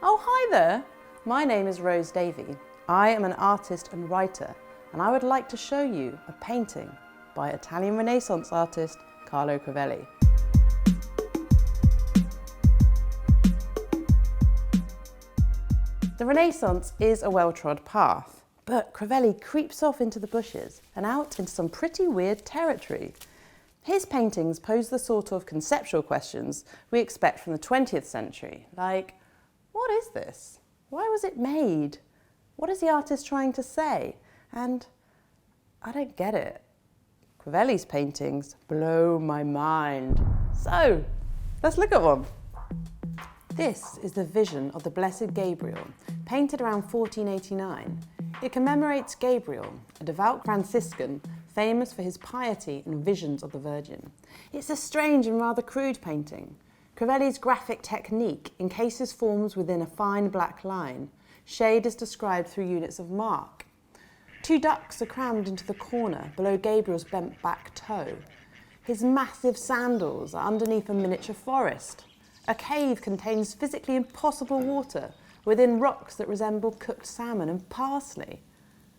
Oh, hi there. My name is Rose Davey. I am an artist and writer, and I would like to show you a painting by Italian Renaissance artist Carlo Crivelli. The Renaissance is a well-trod path, but Crivelli creeps off into the bushes and out into some pretty weird territory. His paintings pose the sort of conceptual questions we expect from the 20th century, like, what is this? Why was it made? What is the artist trying to say? And I don't get it. Crivelli's paintings blow my mind. So, let's look at one. This is the vision of the Blessed Gabriel, painted around 1489. It commemorates Gabriel, a devout Franciscan famous for his piety and visions of the Virgin. It's a strange and rather crude painting. Crivelli's graphic technique encases forms within a fine black line. Shade is described through units of mark. Two ducks are crammed into the corner below Gabriel's bent back toe. His massive sandals are underneath a miniature forest. A cave contains physically impossible water within rocks that resemble cooked salmon and parsley.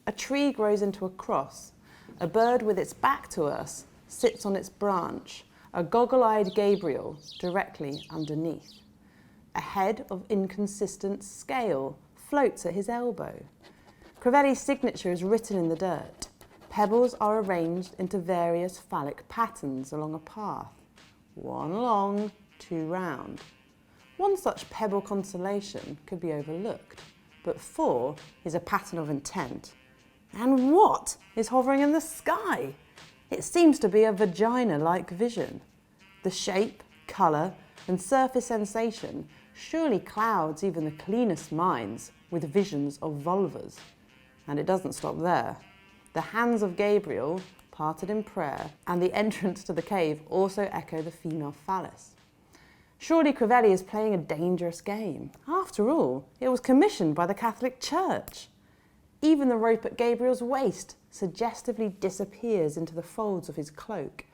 A tree grows into a cross. A bird with its back to us sits on its branch, a goggle-eyed Gabriel directly underneath. A head of inconsistent scale floats at his elbow. Crivelli's signature is written in the dirt. Pebbles are arranged into various phallic patterns along a path. One long, two round. One such pebble constellation could be overlooked, but four is a pattern of intent. And what is hovering in the sky? It seems to be a vagina-like vision. The shape, colour and surface sensation surely clouds even the cleanest minds with visions of vulvas. And it doesn't stop there. The hands of Gabriel, parted in prayer, and the entrance to the cave also echo the female phallus. Surely Crivelli is playing a dangerous game. After all, it was commissioned by the Catholic Church. Even the rope at Gabriel's waist suggestively disappears into the folds of his cloak.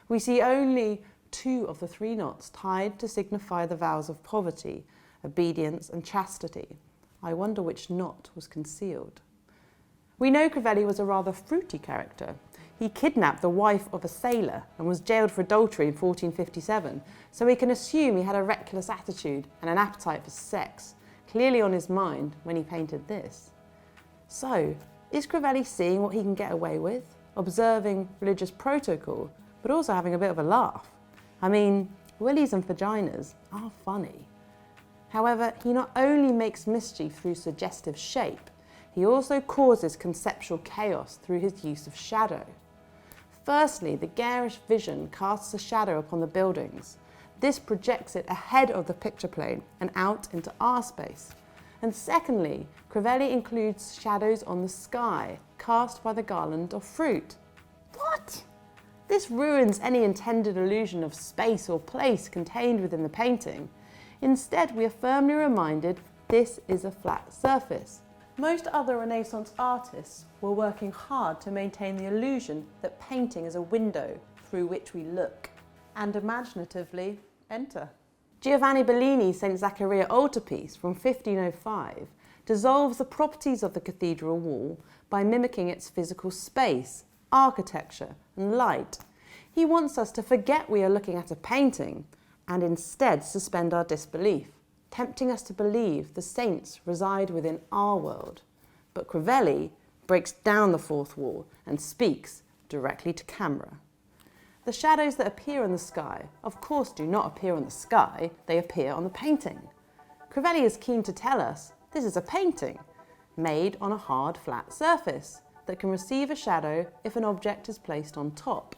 We see only 2 of the 3 knots tied to signify the vows of poverty, obedience and chastity. I wonder which knot was concealed. We know Crivelli was a rather fruity character. He kidnapped the wife of a sailor and was jailed for adultery in 1457, so we can assume he had a reckless attitude and an appetite for sex, clearly on his mind when he painted this. So, is Crivelli seeing what he can get away with, observing religious protocol, but also having a bit of a laugh? I mean, willies and vaginas are funny. However, he not only makes mischief through suggestive shape, he also causes conceptual chaos through his use of shadow. Firstly, the garish vision casts a shadow upon the buildings. This projects it ahead of the picture plane and out into our space. And secondly, Crivelli includes shadows on the sky, cast by the garland of fruit. What? This ruins any intended illusion of space or place contained within the painting. Instead, we are firmly reminded this is a flat surface. Most other Renaissance artists were working hard to maintain the illusion that painting is a window through which we look and imaginatively enter. Giovanni Bellini's St. Zaccaria altarpiece from 1505 dissolves the properties of the cathedral wall by mimicking its physical space, architecture and light. He wants us to forget we are looking at a painting and instead suspend our disbelief, tempting us to believe the saints reside within our world. But Crivelli breaks down the fourth wall and speaks directly to camera. The shadows that appear in the sky, of course, do not appear on the sky, they appear on the painting. Crivelli is keen to tell us this is a painting made on a hard, flat surface that can receive a shadow if an object is placed on top.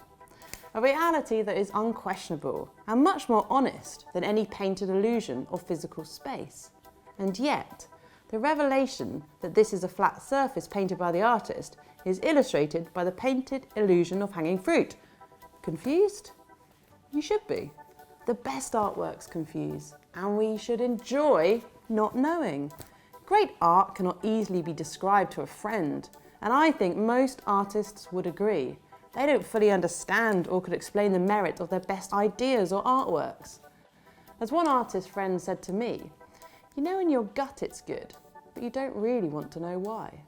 A reality that is unquestionable and much more honest than any painted illusion of physical space. And yet, the revelation that this is a flat surface painted by the artist is illustrated by the painted illusion of hanging fruit. Confused? You should be. The best artworks confuse, and we should enjoy not knowing. Great art cannot easily be described to a friend, and I think most artists would agree. They don't fully understand or could explain the merit of their best ideas or artworks. As one artist friend said to me, You know in your gut it's good, but you don't really want to know why.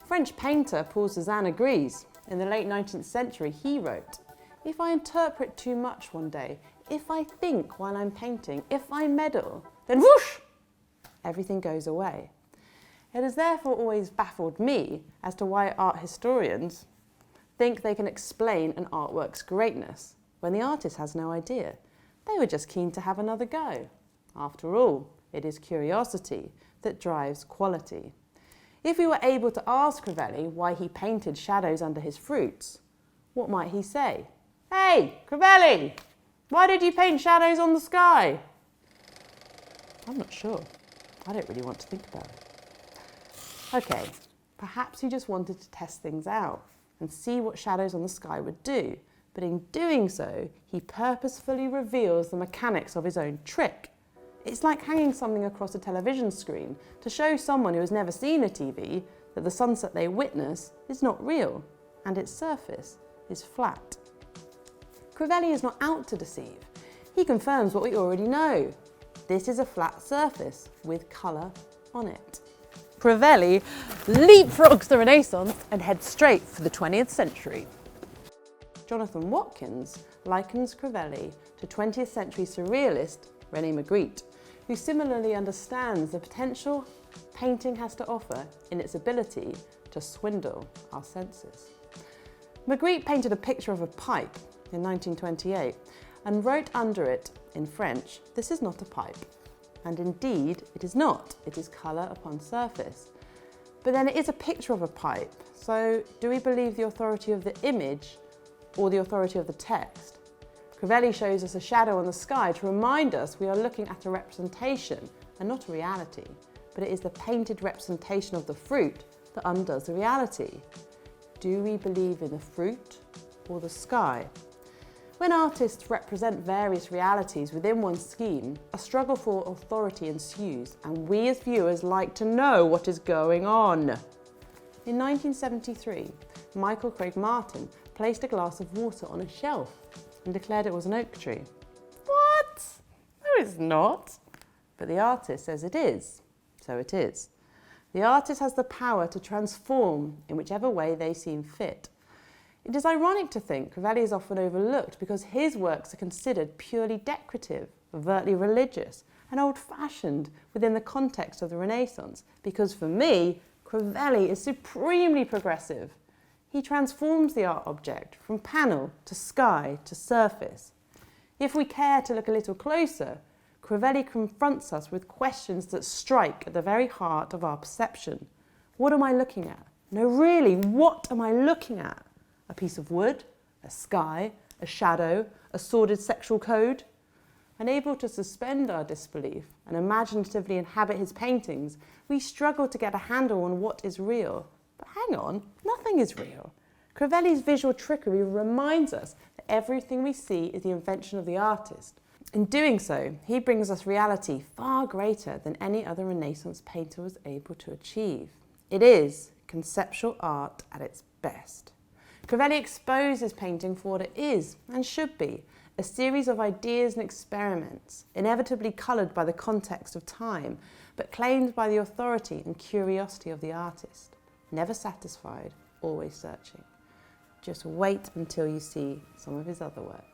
French painter Paul Cézanne agrees. In the late 19th century, he wrote, "If I interpret too much one day, if I think while I'm painting, if I meddle, then whoosh, everything goes away." It has therefore always baffled me as to why art historians think they can explain an artwork's greatness when the artist has no idea. They were just keen to have another go. After all, it is curiosity that drives quality. If we were able to ask Crivelli why he painted shadows under his fruits, what might he say? "Hey, Crivelli, why did you paint shadows on the sky?" I'm not sure. I don't really want to think about it. Okay, perhaps he just wanted to test things out and see what shadows on the sky would do, but in doing so, he purposefully reveals the mechanics of his own trick. It's like hanging something across a television screen to show someone who has never seen a TV that the sunset they witness is not real and its surface is flat. Crivelli is not out to deceive. He confirms what we already know. This is a flat surface with colour on it. Crivelli leapfrogs the Renaissance and heads straight for the 20th century. Jonathan Watkins likens Crivelli to 20th century surrealist René Magritte, who similarly understands the potential painting has to offer in its ability to swindle our senses. Magritte painted a picture of a pipe in 1928 and wrote under it in French, "This is not a pipe." And indeed, it is not. It is colour upon surface. But then it is a picture of a pipe. So do we believe the authority of the image or the authority of the text? Crivelli shows us a shadow on the sky to remind us we are looking at a representation and not a reality. But it is the painted representation of the fruit that undoes the reality. Do we believe in the fruit or the sky? When artists represent various realities within one scheme, a struggle for authority ensues, and we as viewers like to know what is going on. In 1973, Michael Craig Martin placed a glass of water on a shelf and declared it was an oak tree. What? No, it's not. But the artist says it is, so it is. The artist has the power to transform in whichever way they seem fit. It is ironic to think Crivelli is often overlooked because his works are considered purely decorative, overtly religious, and old-fashioned within the context of the Renaissance, because for me, Crivelli is supremely progressive. He transforms the art object from panel to sky to surface. If we care to look a little closer, Crivelli confronts us with questions that strike at the very heart of our perception. What am I looking at? No, really, what am I looking at? A piece of wood, a sky, a shadow, a sordid sexual code? Unable to suspend our disbelief and imaginatively inhabit his paintings, we struggle to get a handle on what is real. But hang on, nothing is real. Crivelli's visual trickery reminds us that everything we see is the invention of the artist. In doing so, he brings us reality far greater than any other Renaissance painter was able to achieve. It is conceptual art at its best. Crivelli exposes painting for what it is and should be, a series of ideas and experiments, inevitably coloured by the context of time, but claimed by the authority and curiosity of the artist. Never satisfied, always searching. Just wait until you see some of his other work.